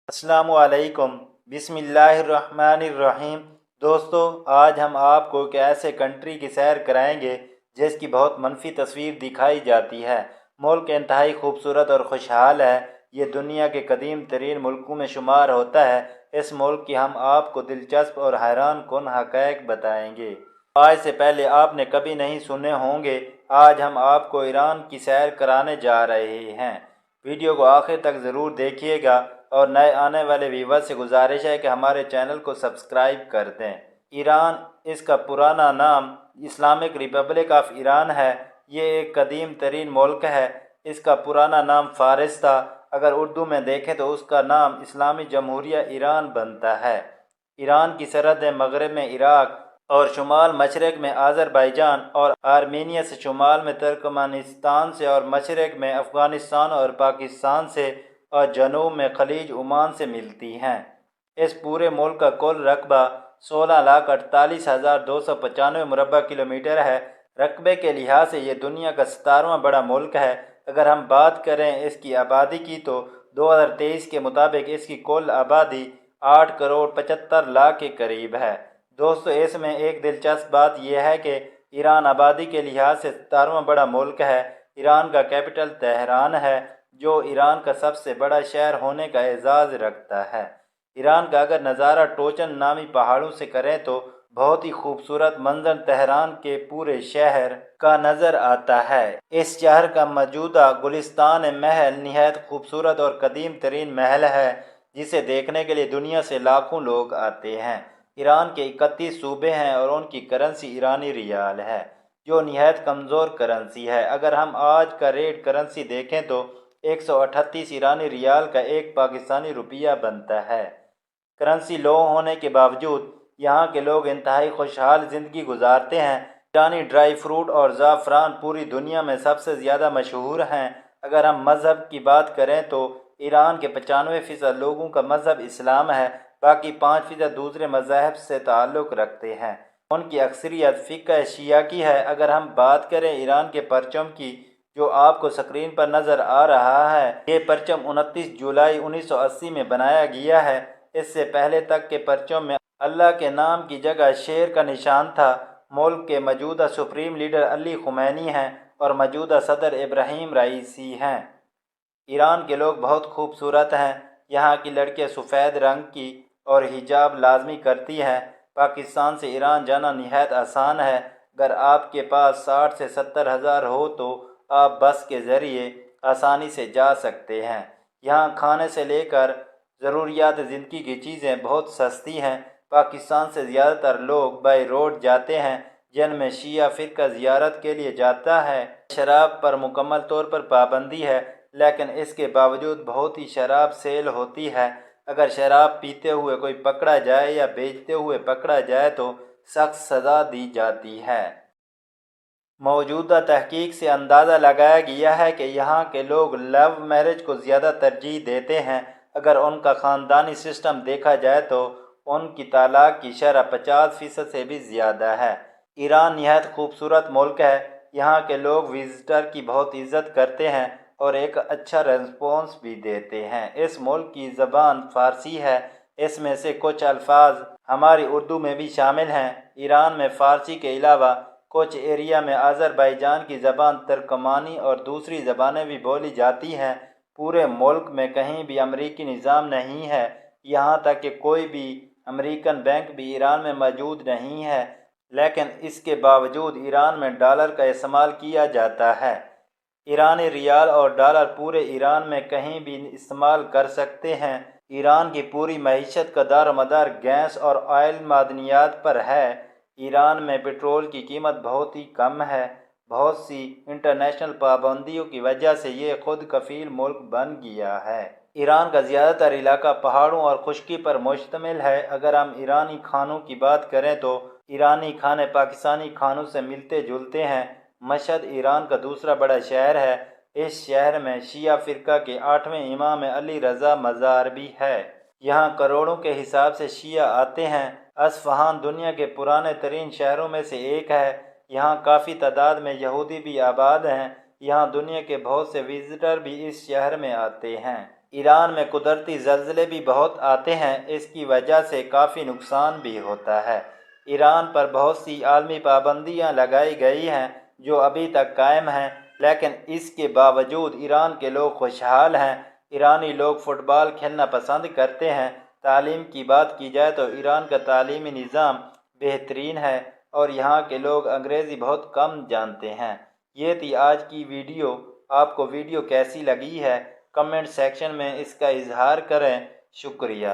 السلام علیکم۔ بسم اللہ الرحمن الرحیم۔ دوستو، آج ہم آپ کو ایک ایسے کنٹری کی سیر کرائیں گے جس کی بہت منفی تصویر دکھائی جاتی ہے۔ ملک انتہائی خوبصورت اور خوشحال ہے۔ یہ دنیا کے قدیم ترین ملکوں میں شمار ہوتا ہے۔ اس ملک کی ہم آپ کو دلچسپ اور حیران کن حقائق بتائیں گے۔ آج سے پہلے آپ نے کبھی نہیں سنے ہوں گے۔ آج ہم آپ کو ایران کی سیر کرانے جا رہے ہیں۔ ویڈیو کو آخر تک ضرور دیکھیے گا اور نئے آنے والے ویور سے گزارش ہے کہ ہمارے چینل کو سبسکرائب کر دیں۔ ایران، اس کا پرانا نام اسلامک ریپبلک آف ایران ہے۔ یہ ایک قدیم ترین ملک ہے۔ اس کا پرانا نام فارس تھا۔ اگر اردو میں دیکھیں تو اس کا نام اسلامی جمہوریہ ایران بنتا ہے۔ ایران کی سرحدیں مغرب میں عراق اور شمال مشرق میں آذربائیجان اور آرمینیا سے، شمال میں ترکمانستان سے اور مشرق میں افغانستان اور پاکستان سے اور جنوب میں خلیج عمان سے ملتی ہیں۔ اس پورے ملک کا کل رقبہ 16,48,295 مربع کلومیٹر ہے۔ رقبے کے لحاظ سے یہ دنیا کا 17واں بڑا ملک ہے۔ اگر ہم بات کریں اس کی آبادی کی تو 2023 کے مطابق اس کی کل آبادی 8,75,00,000 کے قریب ہے۔ دوستو، اس میں ایک دلچسپ بات یہ ہے کہ ایران آبادی کے لحاظ سے 17واں بڑا ملک ہے۔ ایران کا کیپٹل تہران ہے، جو ایران کا سب سے بڑا شہر ہونے کا اعزاز رکھتا ہے۔ ایران کا اگر نظارہ ٹوچن نامی پہاڑوں سے کریں تو بہت ہی خوبصورت منظر تہران کے پورے شہر کا نظر آتا ہے۔ اس شہر کا موجودہ گلستان محل نہایت خوبصورت اور قدیم ترین محل ہے، جسے دیکھنے کے لیے دنیا سے لاکھوں لوگ آتے ہیں۔ ایران کے 31 صوبے ہیں اور ان کی کرنسی ایرانی ریال ہے، جو نہایت کمزور کرنسی ہے۔ اگر ہم آج کا ریٹ کرنسی دیکھیں تو 138 ایرانی ریال کا ایک پاکستانی روپیہ بنتا ہے۔ کرنسی لو ہونے کے باوجود یہاں کے لوگ انتہائی خوشحال زندگی گزارتے ہیں۔ ایرانی ڈرائی فروٹ اور زعفران پوری دنیا میں سب سے زیادہ مشہور ہیں۔ اگر ہم مذہب کی بات کریں تو ایران کے 95% لوگوں کا مذہب اسلام ہے، باقی 5% دوسرے مذاہب سے تعلق رکھتے ہیں۔ ان کی اکثریت فقہ شیعہ کی ہے۔ اگر ہم بات کریں ایران کے پرچم کی، جو آپ کو سکرین پر نظر آ رہا ہے، یہ پرچم 29 جولائی 1980 میں بنایا گیا ہے۔ اس سے پہلے تک کے پرچم میں اللہ کے نام کی جگہ شیر کا نشان تھا۔ ملک کے موجودہ سپریم لیڈر علی خمینی ہیں اور موجودہ صدر ابراہیم رئیسی ہیں۔ ایران کے لوگ بہت خوبصورت ہیں۔ یہاں کی لڑکیاں سفید رنگ کی اور حجاب لازمی کرتی ہیں۔ پاکستان سے ایران جانا نہایت آسان ہے۔ اگر آپ کے پاس 60 سے 70 ہزار ہو تو آپ بس کے ذریعے آسانی سے جا سکتے ہیں۔ یہاں کھانے سے لے کر ضروریات زندگی کی چیزیں بہت سستی ہیں۔ پاکستان سے زیادہ تر لوگ بائی روڈ جاتے ہیں، جن میں شیعہ فرقہ زیارت کے لیے جاتا ہے۔ شراب پر مکمل طور پر پابندی ہے، لیکن اس کے باوجود بہت ہی شراب سیل ہوتی ہے۔ اگر شراب پیتے ہوئے کوئی پکڑا جائے یا بیچتے ہوئے پکڑا جائے تو سخت سزا دی جاتی ہے۔ موجودہ تحقیق سے اندازہ لگایا گیا ہے کہ یہاں کے لوگ لو میرج کو زیادہ ترجیح دیتے ہیں۔ اگر ان کا خاندانی سسٹم دیکھا جائے تو ان کی طلاق کی شرح 50% سے بھی زیادہ ہے۔ ایران نہایت خوبصورت ملک ہے۔ یہاں کے لوگ وزٹر کی بہت عزت کرتے ہیں اور ایک اچھا ریسپانس بھی دیتے ہیں۔ اس ملک کی زبان فارسی ہے۔ اس میں سے کچھ الفاظ ہماری اردو میں بھی شامل ہیں۔ ایران میں فارسی کے علاوہ کچھ ایریا میں آذربائیجان کی زبان ترکمانی اور دوسری زبانیں بھی بولی جاتی ہیں۔ پورے ملک میں کہیں بھی امریکی نظام نہیں ہے، یہاں تک کہ کوئی بھی امریکن بینک بھی ایران میں موجود نہیں ہے، لیکن اس کے باوجود ایران میں ڈالر کا استعمال کیا جاتا ہے۔ ایرانی ریال اور ڈالر پورے ایران میں کہیں بھی استعمال کر سکتے ہیں۔ ایران کی پوری معیشت کا دار و مدار گیس اور آئل معدنیات پر ہے۔ ایران میں پٹرول کی قیمت بہت ہی کم ہے۔ بہت سی انٹرنیشنل پابندیوں کی وجہ سے یہ خود کفیل ملک بن گیا ہے۔ ایران کا زیادہ تر علاقہ پہاڑوں اور خشکی پر مشتمل ہے۔ اگر ہم ایرانی کھانوں کی بات کریں تو ایرانی کھانے پاکستانی کھانوں سے ملتے جلتے ہیں۔ مشہد ایران کا دوسرا بڑا شہر ہے۔ اس شہر میں شیعہ فرقہ کے 8ویں امام علی رضا مزار بھی ہے۔ یہاں کروڑوں کے حساب سے شیعہ آتے ہیں۔ اصفہان دنیا کے پرانے ترین شہروں میں سے ایک ہے۔ یہاں کافی تعداد میں یہودی بھی آباد ہیں۔ یہاں دنیا کے بہت سے وزٹر بھی اس شہر میں آتے ہیں۔ ایران میں قدرتی زلزلے بھی بہت آتے ہیں، اس کی وجہ سے کافی نقصان بھی ہوتا ہے۔ ایران پر بہت سی عالمی پابندیاں لگائی گئی ہیں جو ابھی تک قائم ہیں، لیکن اس کے باوجود ایران کے لوگ خوشحال ہیں۔ ایرانی لوگ فٹ بال کھیلنا پسند کرتے ہیں۔ تعلیم کی بات کی جائے تو ایران کا تعلیمی نظام بہترین ہے اور یہاں کے لوگ انگریزی بہت کم جانتے ہیں۔ یہ تھی آج کی ویڈیو۔ آپ کو ویڈیو کیسی لگی ہے کمنٹ سیکشن میں اس کا اظہار کریں۔ شکریہ۔